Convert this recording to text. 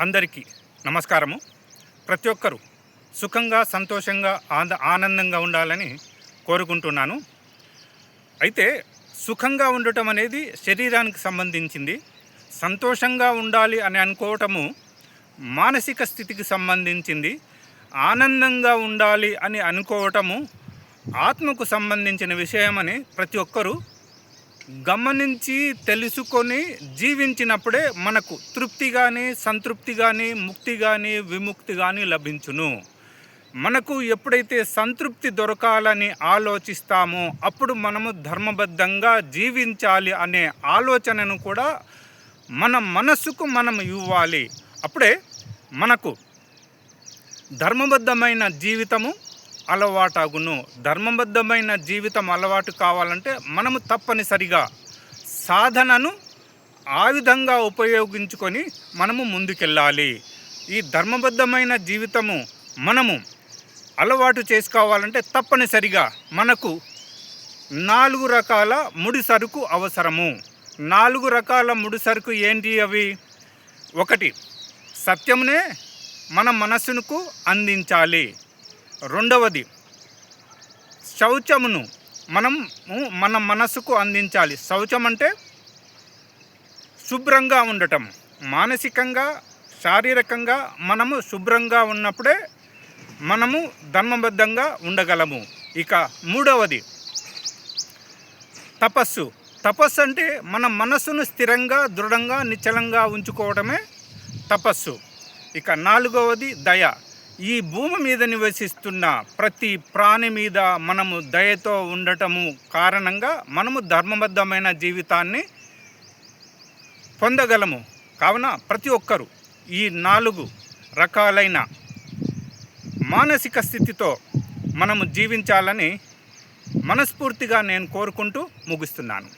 అందరికీ నమస్కారము. ప్రతి ఒక్కరూ సుఖంగా, సంతోషంగా, ఆనందంగా ఉండాలని కోరుకుంటున్నాను. అయితే సుఖంగా ఉండటం అనేది శరీరానికి సంబంధించింది. సంతోషంగా ఉండాలి అని అనుకోవటము మానసిక స్థితికి సంబంధించింది. ఆనందంగా ఉండాలి అని అనుకోవటము ఆత్మకు సంబంధించిన విషయమని ప్రతి ఒక్కరూ గమనించి తెలుసుకొని జీవించినప్పుడే మనకు తృప్తి కానీ, సంతృప్తి కానీ, ముక్తి కానీ, విముక్తి కానీ లభించును. మనకు ఎప్పుడైతే సంతృప్తి దొరకాలని ఆలోచిస్తామో అప్పుడు మనము ధర్మబద్ధంగా జీవించాలి అనే ఆలోచనను కూడా మన మనస్సుకు మనం ఇవ్వాలి. అప్పుడే మనకు ధర్మబద్ధమైన జీవితము అలవాటగును. ధర్మబద్ధమైన జీవితం అలవాటు కావాలంటే మనము తప్పనిసరిగా సాధనను ఆ విధంగా ఉపయోగించుకొని మనము ముందుకెళ్ళాలి. ఈ ధర్మబద్ధమైన జీవితము మనము అలవాటు చేసుకోవాలంటే తప్పనిసరిగా మనకు 4 రకాల ముడి సరుకు అవసరము. 4 రకాల ముడి సరుకు ఏంటి అవి? 1, సత్యమునే మన మనస్సుకు అందించాలి. 2వది, శౌచమును మనము మన మనసుకు అందించాలి. శౌచం అంటే శుభ్రంగా ఉండటం. మానసికంగా, శారీరకంగా మనము శుభ్రంగా ఉన్నప్పుడే మనము ధర్మబద్ధంగా ఉండగలము. ఇక 3వది తపస్సు. తపస్సు అంటే మన మనసును స్థిరంగా, దృఢంగా, నిశ్చలంగా ఉంచుకోవడమే తపస్సు. ఇక 4వది దయ. ఈ భూమి మీద నివసిస్తున్న ప్రతి ప్రాణి మీద మనము దయతో ఉండటము కారణంగా మనము ధర్మబద్ధమైన జీవితాన్ని పొందగలము. కావున ప్రతి ఒక్కరూ ఈ 4 రకాలైన మానసిక స్థితితో మనము జీవించాలని మనస్ఫూర్తిగా నేను కోరుకుంటూ ముగిస్తున్నాను.